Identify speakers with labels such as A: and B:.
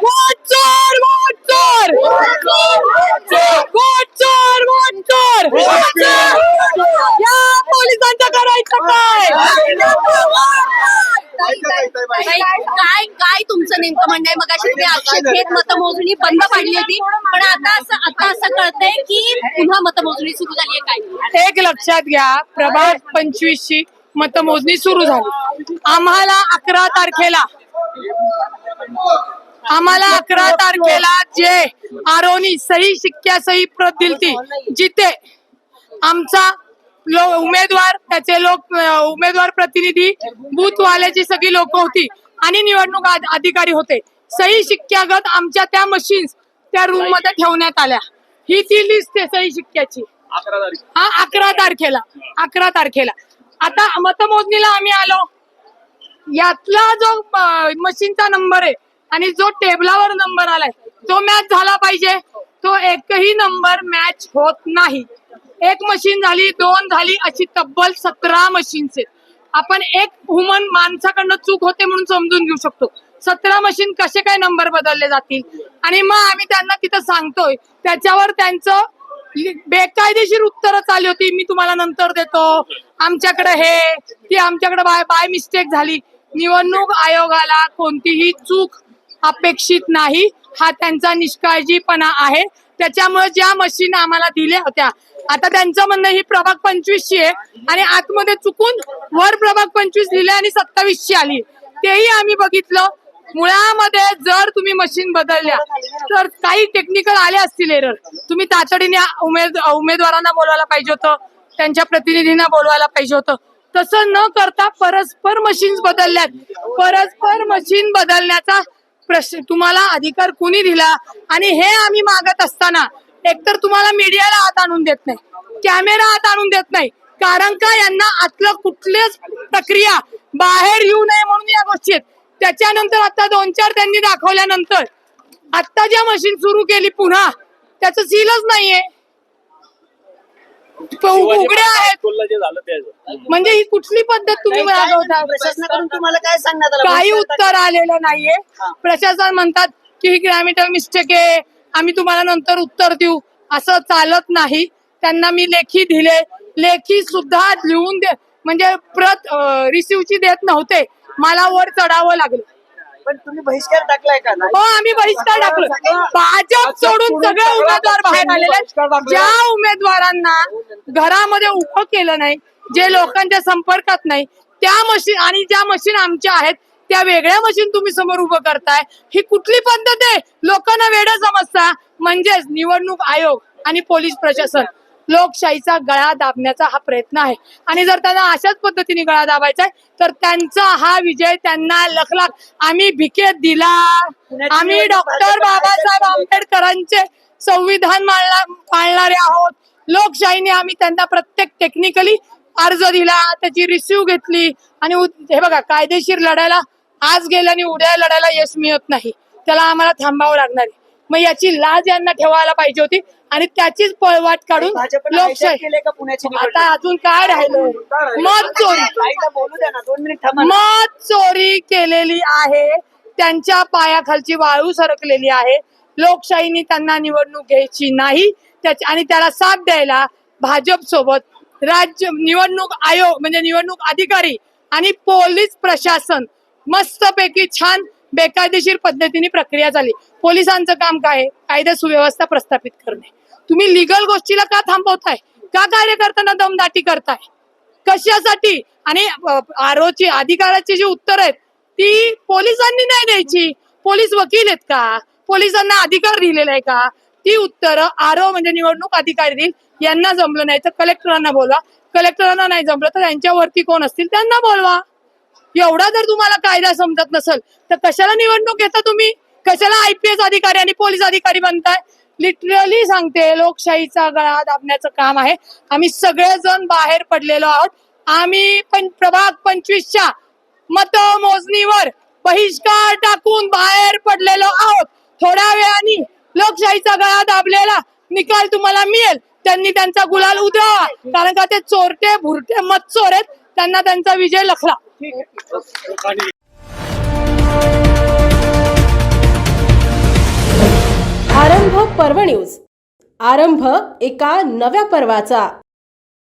A: Vote चोर vote चोर vote चोर वोट चोर या पोलिसांचं करायचं काय?
B: काय काय तुमचं नेमकं म्हणणं आहे? मगाशी तुम्ही आक्षेप घेत मतमोजणी बंद पाडली होती, पण आता असं कळतंय की पुन्हा मतमोजणी सुरू झाली आहे. काय
A: एक लक्षात घ्या, प्रभाग 25 ची मतमोजणी सुरू झाली. आम्हाला 11 तारखेला जे आरोनी सही शिक्क्या सही प्रत दिलती, जिथे आमचा उमेदवार त्याचे उमेदवार प्रतिनिधी बूथवाल्याची सगळी लोक होती आणि निवडणूक अधिकारी होते. सही शिक्क्यागत आमच्या त्या मशीन्स त्या रूम मध्ये ठेवण्यात आल्या. ही ती लिस्ट आहे सही शिक्क्याची. 11 तारखेला आता मतमोजणीला आम्ही आलो. यातला जो मशीनचा नंबर आहे आणि जो टेबलावर नंबर आलाय तो मॅच झाला पाहिजे. तो एकही नंबर मॅच होत नाही. एक मशीन झाली, 2 झाली, अशी तब्बल 17 मशीन्स आहेत. आपण एक ह्युमन माणसाकडनं चूक होते म्हणून समजून घेऊ शकतो. 17 मशीन कसे काय नंबर बदलले जातील? आणि मग आम्ही त्यांना तिथं सांगतोय, त्याच्यावर त्यांचं बेकायदेशीर उत्तरं चालली होती. मी तुम्हाला नंतर देतो, आमच्याकडे हे ती आमच्याकडे बाय मिस्टेक झाली. निवडणूक आयोगाला कोणतीही चूक अपेक्षित नाही, हा त्यांचा निष्काळजीपणा आहे. त्याच्यामुळे ज्या मशीन आम्हाला दिल्या होत्या, आता त्यांचं म्हणणं ही प्रभाग 25 ची आहे आणि आतमध्ये चुकून वर प्रभाग 25 लिहिले आणि 27 ची आली. तेही आम्ही बघितलं. मुळामध्ये जर तुम्ही मशीन बदलल्या तर काही टेक्निकल आले असतील एरर. तुम्ही तातडीने उमेदवारांना बोलवायला पाहिजे होतं, त्यांच्या प्रतिनिधींना बोलवायला पाहिजे होतं. तसं न करता परस्पर मशीन्स बदलल्यात. परस्पर मशीन बदलण्याचा प्रश्न तुम्हाला अधिकार कुणी दिला? आणि हे आम्ही मागत असताना एकतर तुम्हाला मीडियाला हात आणून देत नाही, कॅमेरा हात आणून देत नाही, कारण का यांना आतलं कुठलीच प्रक्रिया बाहेर येऊ नये म्हणून या गोष्टी आहेत. त्याच्यानंतर आता 2-4 त्यांनी दाखवल्यानंतर आता ज्या मशीन सुरू केली पुन्हा, त्याचं सीलच नाहीये, उघड्या आहेत. म्हणजे ही कुठली पद्धत तुम्ही राबवता?
C: प्रशासनाकडून तुम्हाला काय सांगण्यात आलं?
A: काही उत्तर आलेलं नाहीये. प्रशासन म्हणतात की ही ग्रॅमेटिकल मिस्टेक आहे, आम्ही तुम्हाला नंतर उत्तर देऊ. असं चालत नाही. त्यांना मी लेखी दिले, लेखी सुद्धा लिहून दे म्हणजे प्रत रिसिव्हची देत नव्हते. मला वर चढावं लागलं.
C: पण तुम्ही बहिष्कार टाकलाय का?
A: हो, आम्ही बहिष्कार टाकलो. भाजप सोडून सगळे उमेदवार बाहेर आलेले आहेत. ज्या उमेदवारांना घरामध्ये उभं केलं नाही, जे लोकांच्या संपर्कात नाही, त्या मशीन आणि ज्या मशीन आमच्या आहेत त्या वेगळ्या मशीन तुम्ही समोर उभं करताय, ही कुठली पद्धत आहे? लोकांना वेडं समजता. म्हणजेच निवडणूक आयोग आणि पोलीस प्रशासन लोकशाहीचा गळा दाबण्याचा हा प्रयत्न आहे. आणि जर त्यांना अशाच पद्धतीने गळा दाबायचा आहे तर त्यांचा हा विजय त्यांना लखलाख. आम्ही भिकेत दिला. आम्ही डॉक्टर बाबासाहेब आंबेडकरांचे संविधान पाळणारे आहोत. लोकशाहीने आम्ही त्यांना प्रत्येक टेक्निकली अर्ज दिला, त्याची रिसिव्ह घेतली. आणि हे बघा, कायदेशीर लढायला आज गेलं आणि उद्या लढायला यश मिळत नाही, त्याला आम्हाला थांबावं लागणार आहे. मग याची लाज यांना ठेवायला पाहिजे होती आणि त्याचीच पळवाट काढून लोकशाही. आता अजून काय राहिलं? मत चोरी, मत चोरी केलेली आहे. त्यांच्या पायाखालची वाळू सरकलेली आहे. लोकशाहीने त्यांना निवडणूक घ्यायची नाही. आणि त्याला साथ द्यायला भाजप सोबत राज्य निवडणूक आयोग म्हणजे निवडणूक अधिकारी आणि पोलीस प्रशासन मस्तपैकी छान बेकायदेशीर पद्धतीने प्रक्रिया झाली. पोलिसांचं काम काय आहे? कायदा सुव्यवस्था प्रस्थापित करणे. तुम्ही लिगल गोष्टीला का थांबवताय? का कार्यकर्त्यांना दमदाटी करताय? कशासाठी? आणि आरोची अधिकाराची जी उत्तर आहेत ती पोलिसांनी नाही द्यायची. पोलीस वकील आहेत का? पोलिसांना अधिकार दिलेला आहे का? ती उत्तरं आरो म्हणजे निवडणूक अधिकारी देईल. यांना जमलं नाही तर कलेक्टरांना बोलवा. कलेक्टरांना नाही जमलं तर त्यांच्यावरती कोण असतील त्यांना बोलवा. एवढा जर तुम्हाला कायदा समजत नसेल तर कशाला निवडणूक घेता तुम्ही? कशाला IPS अधिकारी आणि पोलीस अधिकारी बनताय? लिटरली सांगते, लोकशाहीचा गळा दाबण्याचं काम आहे. आम्ही सगळेजण बाहेर पडलेलो आहोत. आम्ही प्रभाग 25च्या मतमोजणीवर बहिष्कार टाकून बाहेर पडलेलो आहोत. थोड्या वेळाने लोकशाहीचा गळा दाबलेला निकाल तुम्हाला मिळेल. त्यांनी त्यांचा गुलाल उधळावा, कारण का ते चोरटे भुरटे मतचोर आहेत. त्यांना त्यांचा विजय लखला.
D: पर्व न्यूज. आरंभ एका नव्या पर्वाचा.